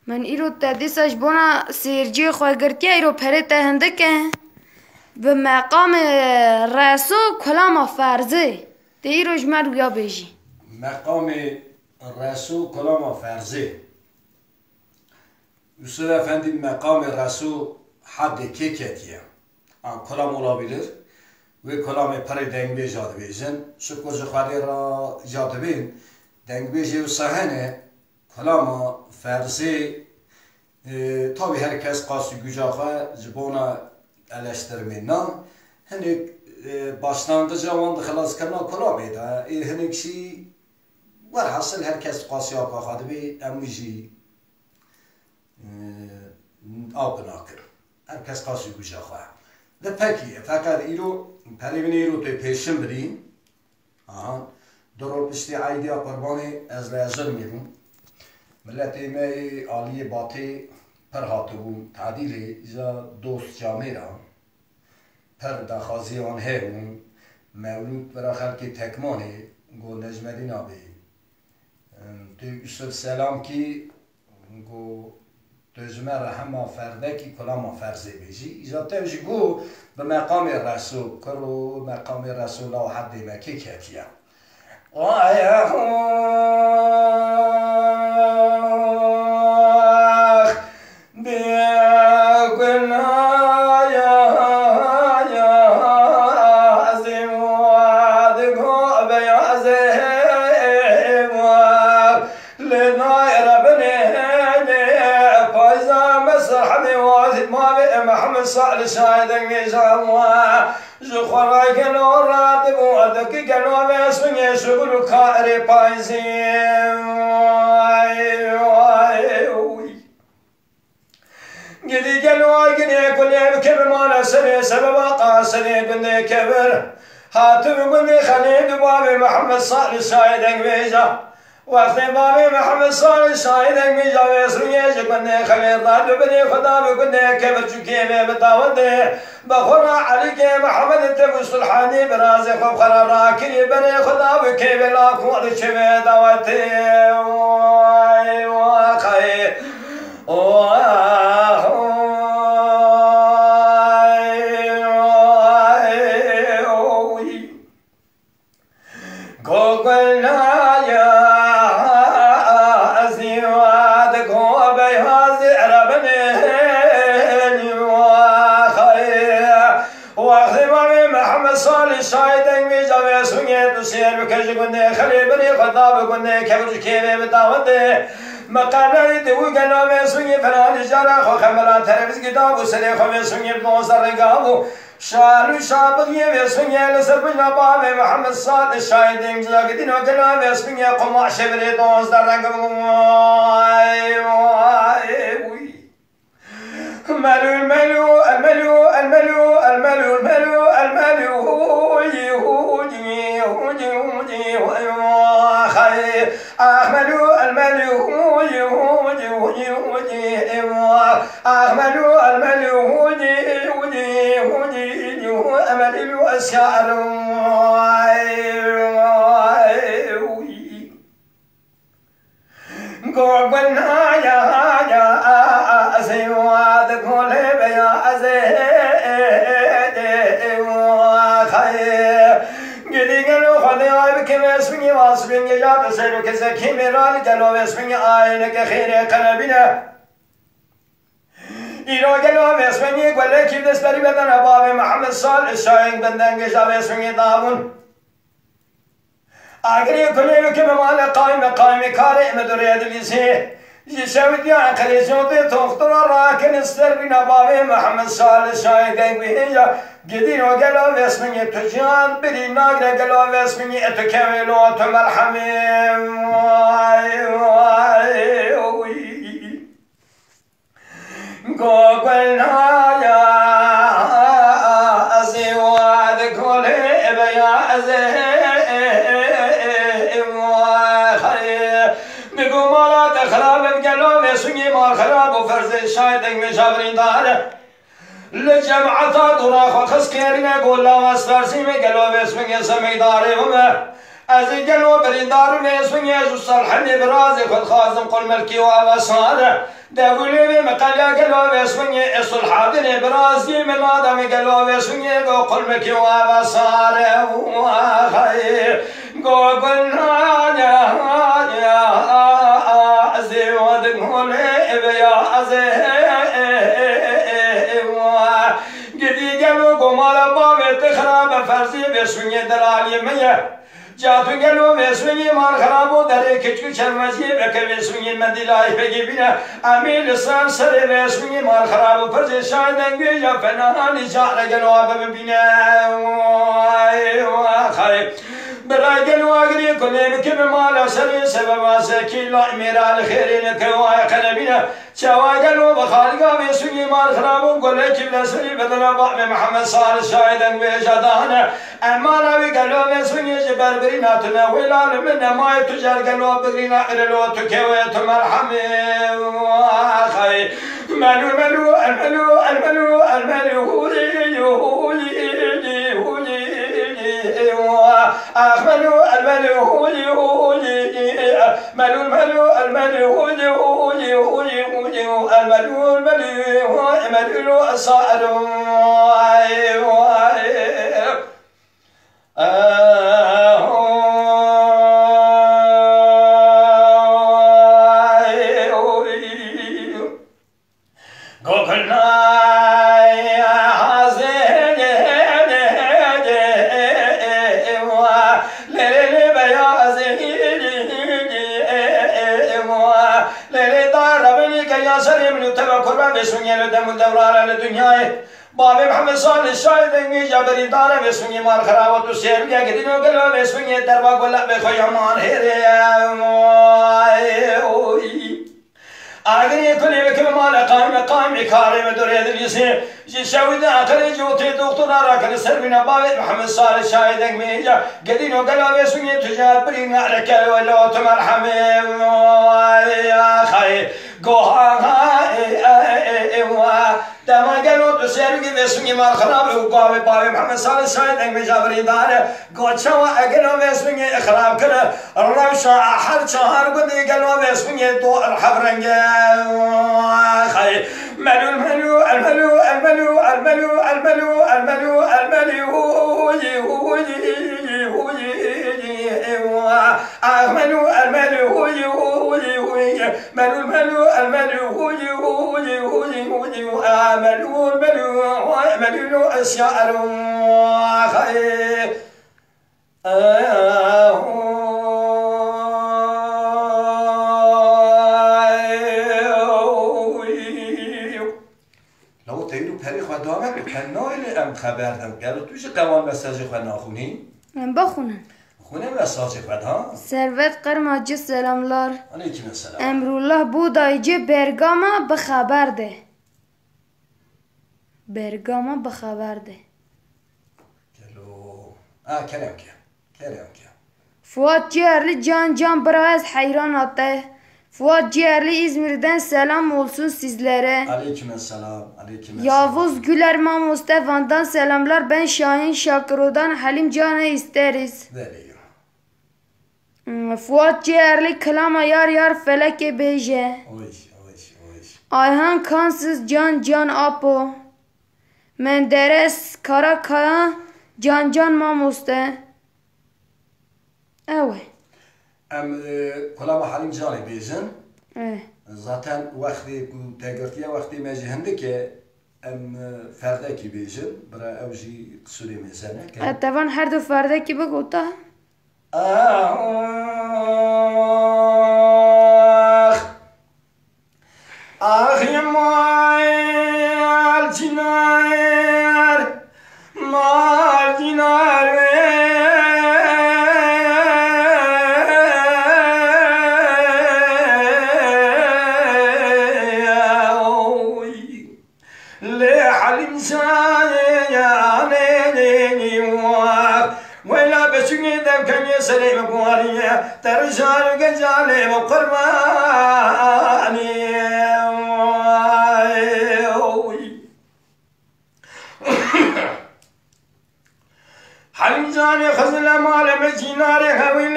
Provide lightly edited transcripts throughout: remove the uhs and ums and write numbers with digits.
من ایرو تدیسش بنا سیرجی خواه گرتیا ایرو پره تهنده که به مقام رسو کلام فرزه ده ایرو جمع یا بیجی مقام رسو کلام فرزه یوسف افندی مقام رسو حد که کتیه کلام اولا بیلر و کلام پره دنگ بیج جاده بیجن شکر جخوالی را جاده بین دنگ بیج و سهنه کلام فرزه tabi herkes qası gücağa cibona eleştirmeyna hani başlangıcı avanda xalas karna kolameda hani kişi var hasıl herkes qası yaqa xadibi emuji apnakır herkes qası gücağa ve peki fakat ilo perivini ilo te peşin biri aha درو بشتی عیدیا قربانی از لازم میرم ملتی می عالی باتی پر هاتبون تعدیلی جا دوست جامعه پر دخازی آن هرون مولود برا خلقی تکمانی گو نجمدین آبی تو یوسف سلام کی گو تجمع رحمه فرده کی کلام فرزه بیجی ایجا تمشی گو به مقام رسول کرو مقام رسول و حد مکی کتیه آیه شايدك نجاموا جخوراي كنو راتب ودك كنو بسمي شغل كاري بايزين قدي كنو كني كل كبر ما نسري سبب قاسني كني كبر هاتم كني خليل بابي محمد صالح شايدك بيجا وقت بابي محمد صالح شاهدك بيجا ويسريج كني خليل راد بني خدا بكني كبر شكيمي بتاودي بخورا عليك محمد التبو سلحاني برازي خوب خرا راكني بني خدا بكيب لاكو شبه داوتي واخي كني خلي بني خطاب كني كبر كيمي بتاودي مقالة دو كنا مسوني فلان جارا خو خملا تربز كتاب وسري خو مسوني بنوزر رقابو شالو شابغي مسوني لسربنا باب محمد صاد شاهدين جاكدين وكنا مسوني قمع شبري دوزر رقابو الملو الملو الملو الملو الملو الملو الملو أحملوا الملو أحملوا الملو أملوا أسيار قوبنا يا أزيواد كل بيا أزيد اسمي واسمي يا بسيرو كذا كيميرال جلو اسمي عينك خير قلبنا إيرو جلو اسمي يقول لك كيف تسبري بدنا باب محمد صالح شاين بندن جاب اسمي دامون أجري كل يوم كم مال قائم كاري مدريد ليسي يسوي يا خليجوتي تختار راكن استربينا باب محمد صالح شاين جاي جدين وقالوا باسمي تجان بري ناقرة قالوا باسمي اتكاملوا تمرحمين قلنا يا أزيواد كله بيا بقوا مالا تخراب قالوا باسمي مال خراب وفرز شايدك مجابرين داره لجمعة دورا خس كيرنا قول لا واسترسي مقلو باسمك سمي داري هما قالوا بريدار ويسون يزو صلحني برازي خد خازم قل ملكي وابصاره داولي مقال قالوا ويسون صلح بني برازي من آدم قالوا ويسون قل ملكي وابصاره وخير قلنا يا أزي ودقول يا أزي قدي قالوا قمال بابي تخرب فرزي بسوني دلالي مية جاتو قالوا بسوني مال خرابو داري كتكو شرمزي بك بسوني مدلاي بگي بنا امي لسان سري بسوني مال خرابو فرزي شايدن بيجا فناني شعر قالوا ببنا خير براي قالوا اقري كل مكب مال سري سبب سكي لا امير الخير كواي قلبنا شوا قالوا بخالقا بسوني مال خرابو قول لك بلا سري بدل باب محمد صالح شايدن بيجا اما لا قالوا بسوني جبر بريناتنا ولا من ما تجار قالوا برينا لو تكويت مرحمي خي ملو ملو الملو الملو الملو أخملو الملو ملو الملو الملو الملو الملو الصائر بسوني لدم الدوران للدنيا بابي محمد صالح الشاهد اني جابري دار بسوني مال خراوة السير يا قدينو قلوا بسوني دربا قلق بخوي عمان هيري اغني كل بكم مال قائم كارم دريد اليسير شاوي ذا اخر جوتي دكتور راكن سربنا بابي محمد صالح الشاهد اني قدينو قلوا بسوني تجار برينا عليك ولا تمرحم يا خير قوها دما قالوا تسيرك بسوني مال خراب وقابي بابي محمد صالح الشاهد اني جابري دار قوتشوا قالوا بسوني اخراب كده الروشة احد شهر قدي قالوا بسوني دو الحبرنج خي ملو الملو الملو الملو الملو الملو الملو الملو أغملو الملو ملو الملو الملو ملو الملو ملو الشعر خير لو تيرو پری خدامه کنایل ام خبر دم گلو توش قوام مساج خو ناخونی بخونم خونه مساج خود ها ثروت قرماجی سلامlar علیکم السلام امرالله بودایجی برگاما به خبر ده برگاما به خبر ده گلو کلم که فواد ciğerli can biraz hayran attı. Fuat Ciğerli İzmir'den selam olsun sizlere. Aleykümselam. Yavuz Gülerman Mustafa'dan selamlar. Ben Şahin Şakıro'dan Halim Can'ı isteriz. Fuat Ciğerli Klama yar feleke beje. Ayhan Kansız can Apo. Menderes Karakaya can Mamuste. Evet. كلام حليم جاني بيجن zaten وقتی تاجرتيه وقتی مجهنده که فرده کی بیجن برای اوجی قصوری میزنه طبعا هر دو فرده کی بگو تا آخ مال جنار سليم قوارية ترجال قجالي وقرباني حلم جاني خزل مال مجيناري هوي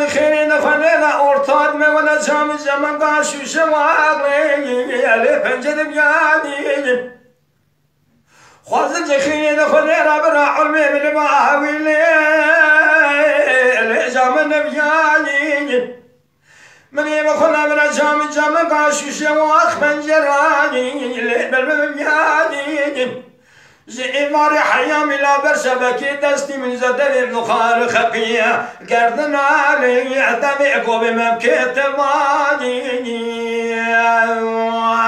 از خیلی نفنه ارتاد me ولا جام زمان قاشو شواقی علی پنجره بیانی خوازم زخیلی نفنه را برا علمي من معاویلی علی جام نبیانی من يبخلنا من جام قاشو شواق پنجرانی علی بیانی زئمار حيامي لا برشبكي دستي من زدل النخال خقية قردنا علي عدمي عقوب مبكيت ماني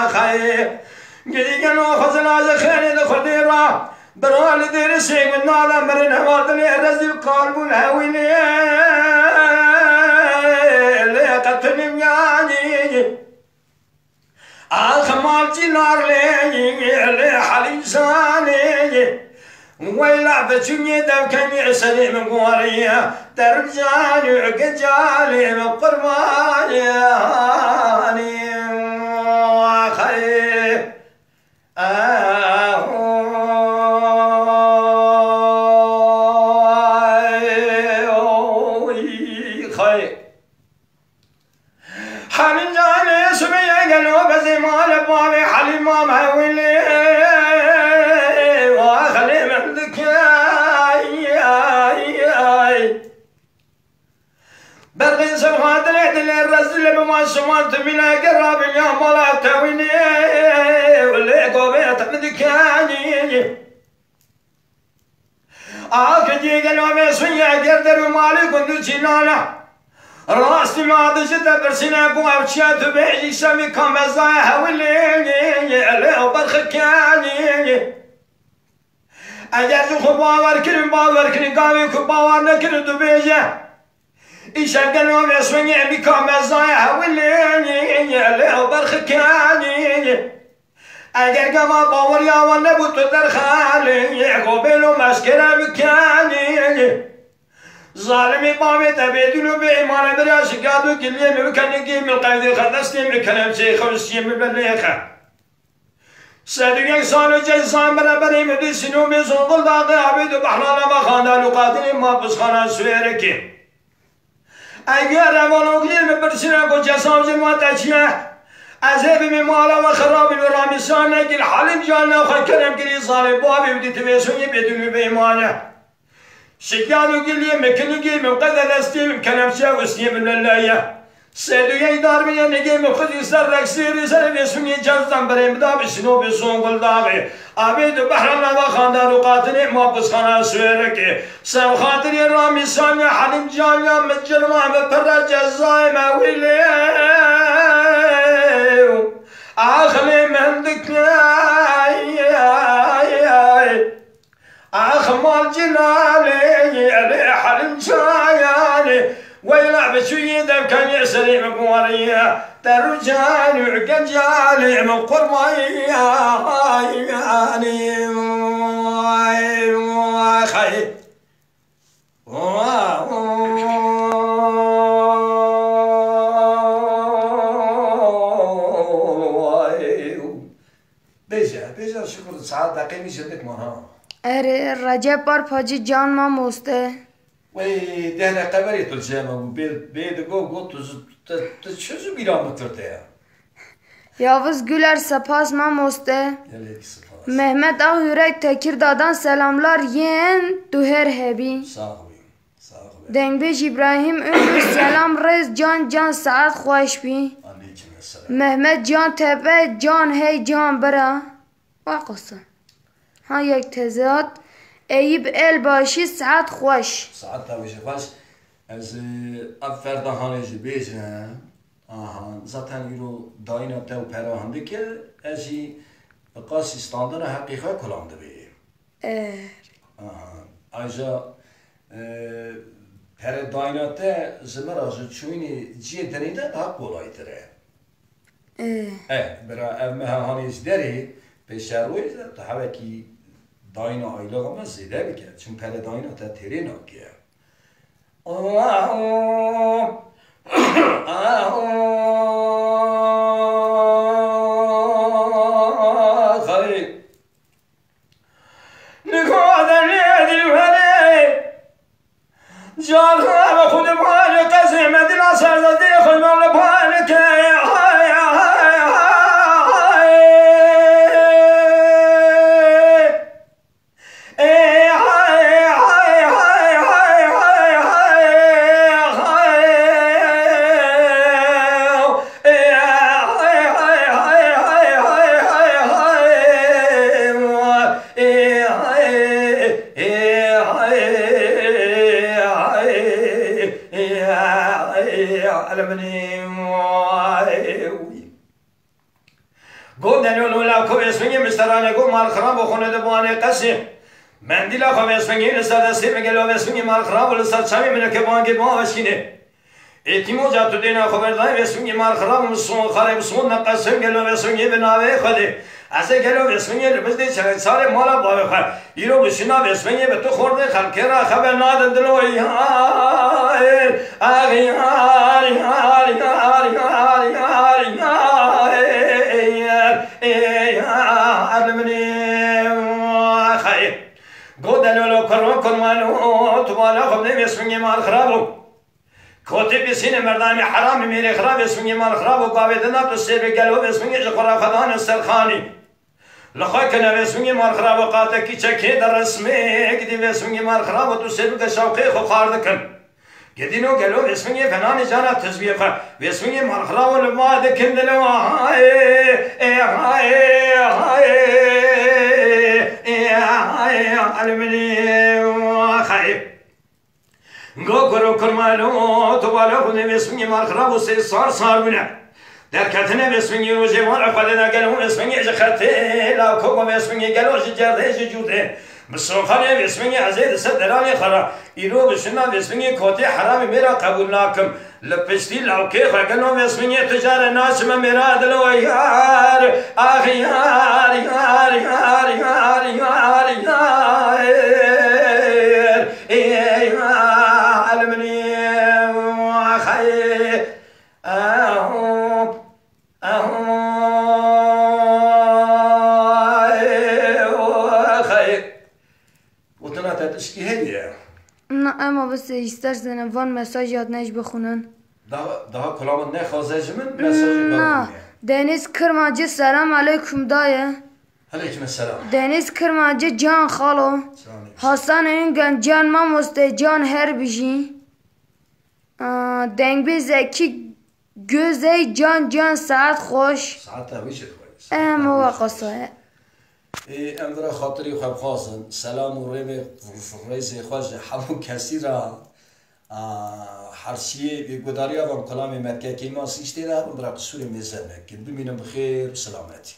خير قلقنا خزنا زخيني دخديرا برال دير سيق من نالا مرن هوادني رزي القلب الهويني اللي قتلني مياني الخمال جنار لي حليم ساني ويلا بتشني دم كان يعسلي من قواريا درب جاني عقد جالي من قرباني خير خير حليم جاني سمي قالوا بزمان بابي حليم ما معولي واخلي من ذكاي برغي سبحان دليل الرزل بما سمعت بنا قراب يا ملا تويني واللي قوبيت من ذكاي كدي قالوا بسويا قردر مالي كنت جنانا راستي ما دجت برسنا قوام شات بيجي سامي كم زاها واللي عليه برخكاني اجازو خباور كريم قامي كباور نكر دبيجه ايش قالوا بسوني بي كم زاها واللي عليه برخكاني اگر قما باور يا ولا بوت درخالي قبلو مسكره بكاني ظالمي بامي تبيدلو بإيمان براش قادو كلية مبكنكي من قيد خلصتي من كلام شيخ ونسي من بليخة سادوك سالو جيسان برابري مدي سنو بيزون قل داقي عبيدو بحرانا بخانا لقاتلي ما بسخانا سويركي اگر اوانو قليل مبرسنا قل جسام جنوات اشياء عذابي من مالا وخرابي ورامسان نقل حلم جانا خي كلام كلي ظالم بابي ودي تبيسوني بيدلو بإيمانه شكالو قليل مكنيكي من قدر استيم كلام شاو استيم من الله سيدو يدار من ينقي من خد يسر ركسير يسر بيسوني جزم بريم دا بشنو بيسون قل داغي عبيدو بحرنا وخاندان وقاتني ما بسخانا سويركي سم خاطري رامي سانيا حلم جانيا مجرما مبرا جزاي مويلي اخلي من ذكاي أخمال جنالي علي حلم شاياني ويلا بشوية دم كان يعسري من قواريا ترجاني وعقد جالي من قرباني خي بيجا شكر ساعات دقيقة شدك مرة اره رجب بار پاجی جان ما مسته وی ده قبری تو جمع بید گو تو چوزو بیرام بترده Yavuz Güler Sepas ma moste Mehmet Ağ Yürek Tekirdağ'dan selamlar yeğen Duher Hebi Dengbej İbrahim Ünlü selam Rez Can Saat Xoşbi Mehmet Can Tepe Can Hey Can Bera Vakısı Ha yek tezat Eyüp Elbaşı Saat Xoş Saat Xoş Ez Ferdahaneci bejne zaten euro dayna te perahandı ki ezi qas standart haqiqa kullandı be. Ayrıca per dayna te zmer az çuyni cidden de daha kolaydır. Bera evme hani izderi peşeroy da havaki dayna aylığımız zede bike. Çünkü per dayna te terin ki. Allah جانها خود مال قسم بشترانه گو مال خراب و خونه دبانه قسی مندیلا خو اسفنگی لسر دستی مگلو اسفنگی مال خراب و لسر چمی منه که بانگی با وشکینه ایتیمو جا تو دینا خبرداری اسفنگی مال خراب و مسون خراب مسون نقصم گلو اسفنگی بناوه خوده از گلو اسفنگی لبزدی چند سال مالا باوه خود ایرو بشینا اسفنگی به تو خورده خلقی را خبر نادن دلو گودلو کرو کنوانو تو بالا خب نمیسونی مال خرابو کوتی بسینه مردان حرام میره خراب اسونی مال خرابو قاعدنا تو سر گلو اسونی جقرا خدان سرخانی لخوای کنه اسونی مال خرابو قاعده کی چکی در رسمه گدی اسونی مال خرابو تو سر که شوقی خو خارد کن گدینو گلو اسونی فنان جانا تسبیح خ اسونی مال خرابو لماده کندلو هاي گو کرو کرمالو تو بالا خونه بسمنی مال خراب و سه سار بونه در کتنه بسمنی روزی مال خود نگلو بسمنی اج خطه لاو کوکو بسمنی گلو جرده جوده بسوخانه بسمنی عزیز صدرانی خرا ایرو بشنا بسمنی کوتی حرام میرا قبول ناکم لپشتی لاو که خگلو بسمنی تجار ناس میرا دلو یار آخ یار یار یار یار یار نه اما بس ایستر زنم وان مساج یاد نش بخونن daha kulağımın ne khazajımın mesajı نه دنیز کرماجه سلام علیکم دایه Aleyküm selam. دنیز کرماجه جان خالو حسن این جان ما مسته جان هر بیشی دنگ بی زکی گوزه جان ساعت خوش ساعت ویشت خوش اما وقصه امدرا خاطری خواب خواستن سلام و رئیس خوش همون کسی را حرشیه به گداری آبام کلام مرکه که ما سیشتی را امدرا قصور میزنه که ببینم بخیر و سلامتی